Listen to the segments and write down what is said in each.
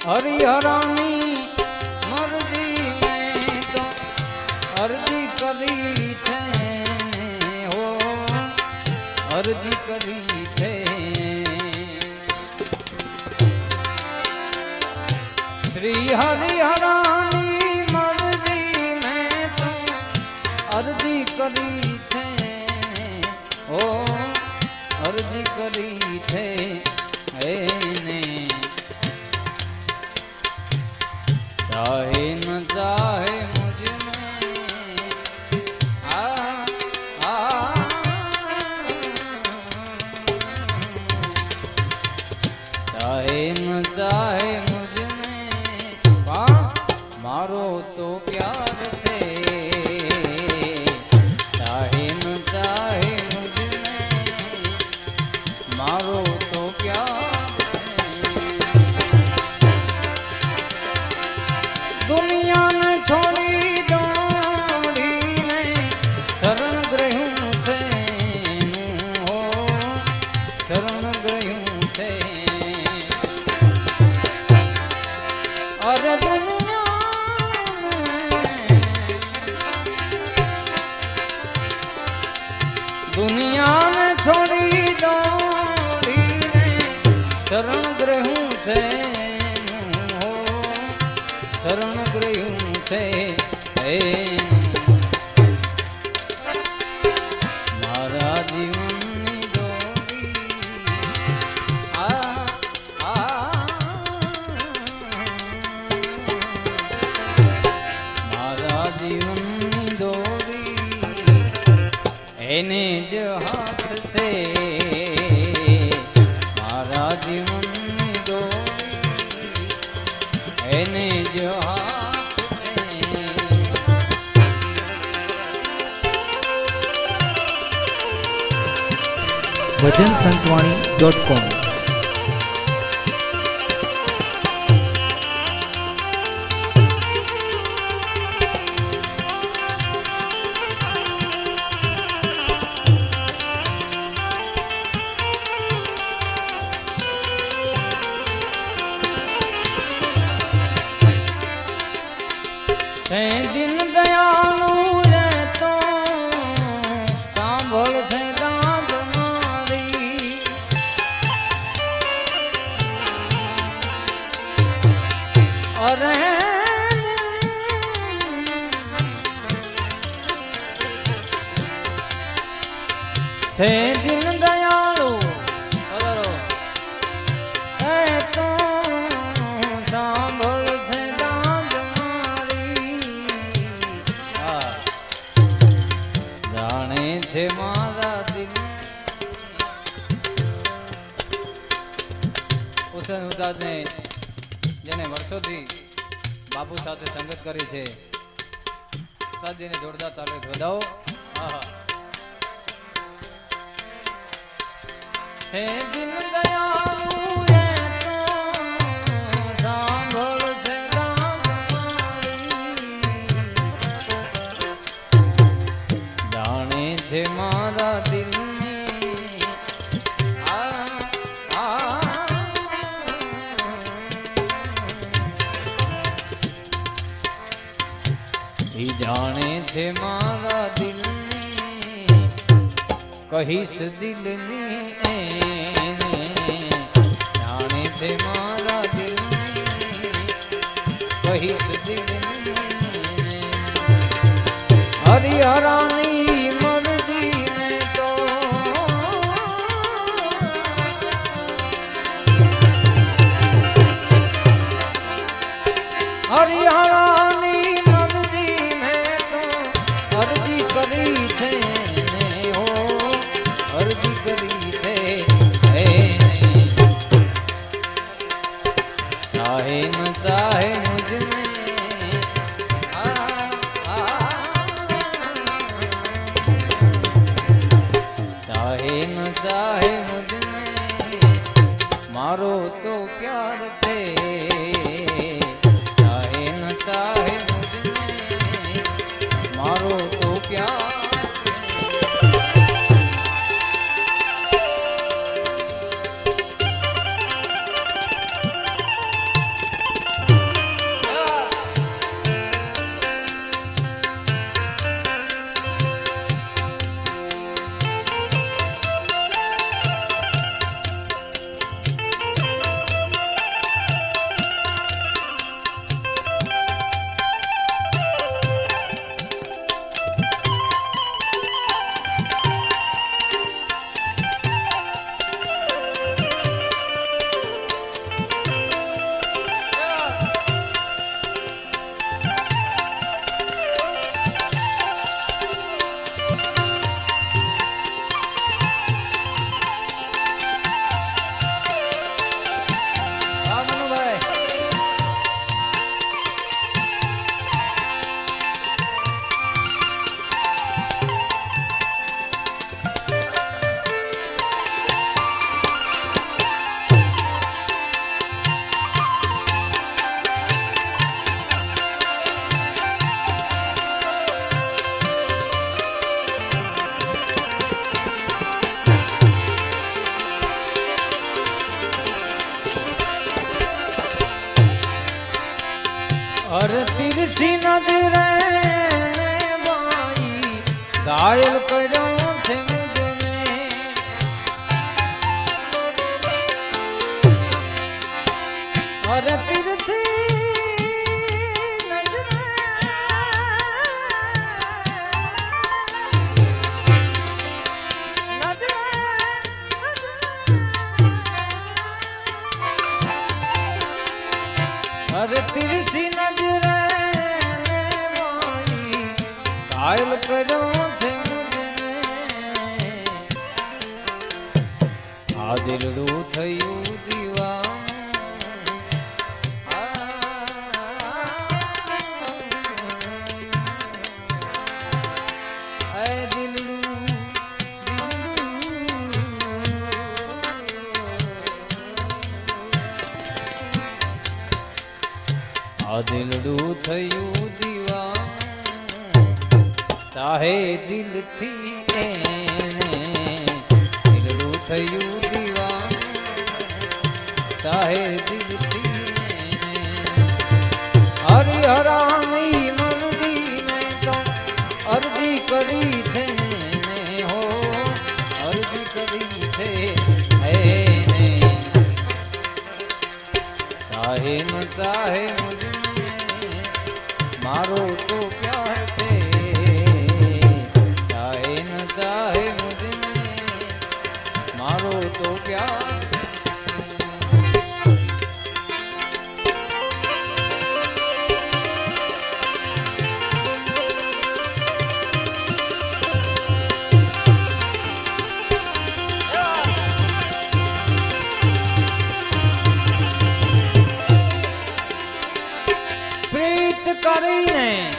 હરિહરાની મરજી મેં તો અરજી કરી છે હો, અરજી કરી છે. શ્રી હરિહરાની મરજી મેં તો અરજી કરી છે હો, અરજી કરી છે એને. ચાહે ન ચાહે મુझने चाहे न चाहे मुझने मारो तो प्यार छे. चाहे न चाहे मुझने मारो तो प्यार छे. दुनिया ने छोड़ी दौड़ी ने शरण ग्रह्યું છે હો, શરણ ગ્રહ્યું છે. અરે દુનિયાને છોડી દોડીને શરણ ગ્રહ્યું છે હો, શરણ ગ્રહ્યું છે. મારા જીવનની દોડી મારા જીવનની દોડી એને જ હાથ છે. મારા જીવનની દોડી એને જ હાથ છે. ભજનસંતવાણી.com છે દિન દયાળુ રે તો સાંભળ છે દાદ મારી. અરે છે દિન દયાળુ એ તો સાંભળ છે દાદ જાણે છે મારા દિલ. હુસેન ઉસ્તાદને જેને વર્ષોથી બાપુ સાથે સંગત કરી છે, ઉસ્તાદજીને જોરદાર તાલીમ વધાવો. છે દિલ દયાળુ રે તો સાંભળ છે દાદ મારી. જાણે છે મારા દિલની જાણે છે મારા દિલની કહીશ દિલની એને. જાણે છે મારા દિલની કહીશ દિલની. હરિહરાની મરજી ને તો હરિહરાની મરજી મેં તો અરજી કરી છે હો, અરજી કરી છે. ચાહે ન ચાહે મુझने ચાહે ન ચાહે મુझने મારો તો પ્યાર છે. ચાહે ન ચાહે મુझने મારો તો પ્યાર. અર તિરસી નજરે ને બાઈ ઘાયલ કર્યો છે મુજને અર તિરસી અરે તિરસી નજરે ને મારી ઘાયલ કર્યો છે મુજને આ દિલડું થયું દીવાનું આ દિલડું આ દિલડું થયું દીવાનું ચાહે દિલથી એને દિલડું થયું દીવાનું ચાહે દિલથી એને હરિહરાની મરજી મેં તો અરજી કરી છે ને હો અરજી કરી છે એને ચાહે ન ચાહે મારો તો પ્યાર છે ચાહે ન ચાહે મુझे મારો તો પ્યાર કરીને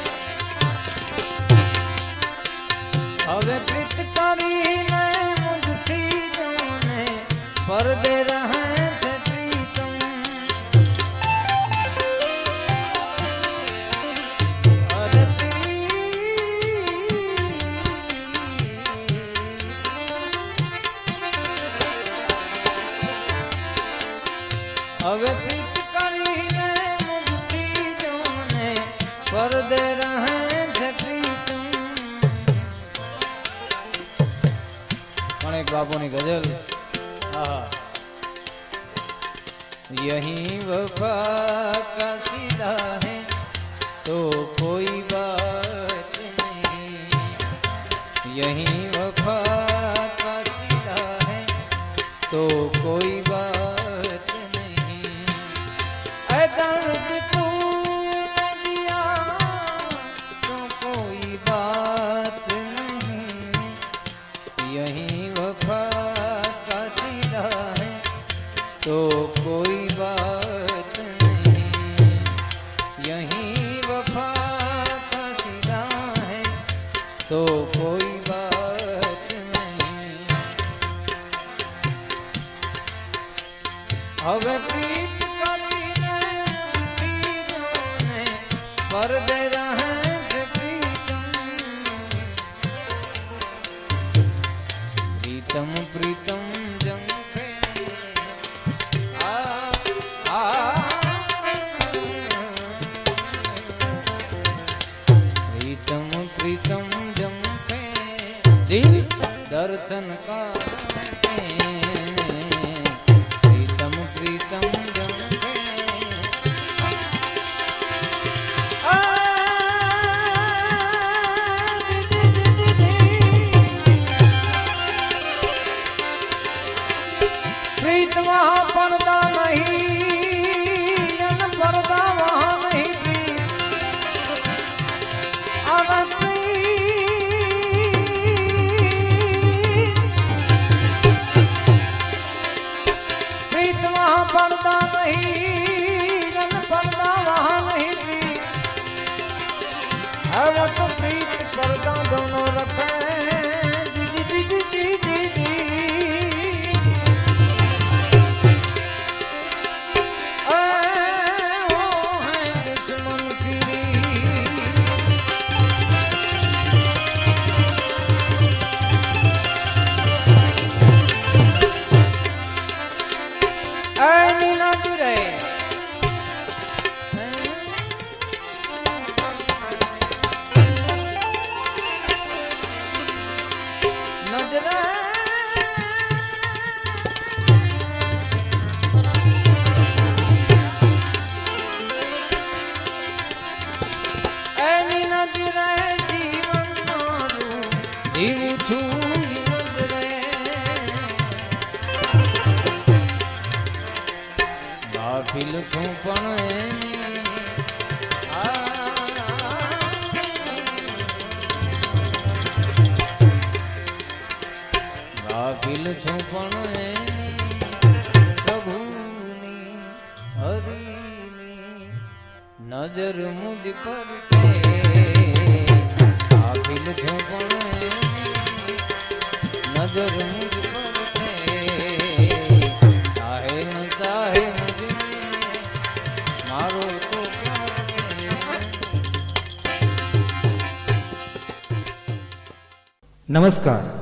હવે પ્રીત કરીને મુજથી જોને પરદે રહે છે પ્રીતમ અરે હવે પ્રીત કરીને પરદે રહે છે પ્રીતમ પણ એક બાપુની ગઝલ यहीं वफा का सीधा है तो कोई बात नहीं यहीं वफा का सीधा है तो कोई बात नहीं ऐ दर्द तो कोई बात नहीं यहीं वफा का सीधा है तो कोई बात नहीं હવે પ્રીત કરીને પ્રીતોને પરદે રહે છે પ્રીતમ પ્રીતમ પ્રીતમ જંખે प्रीतम जमते दिल दर्शन का प्रीतम प्रीतम जमते प्रीत वहाँ पर्दा नहीं पर्दा वहाँ नहीं प्रीत वहाँ पर्दा नहीं पर्दा वहाँ नहीं प्रीत है वो तो प्रीत पर्दा दोनों रखे કાફિલ છું પણ એની કાફિલ છું પણ એની પ્રભુની હરિની નજર મુજ પર છે કાફિલ છું પણ એની નજર મુજ પર છે ચાહે ન ચાહે મુજને મારો તો પ્યાર છે. નમસ્કાર.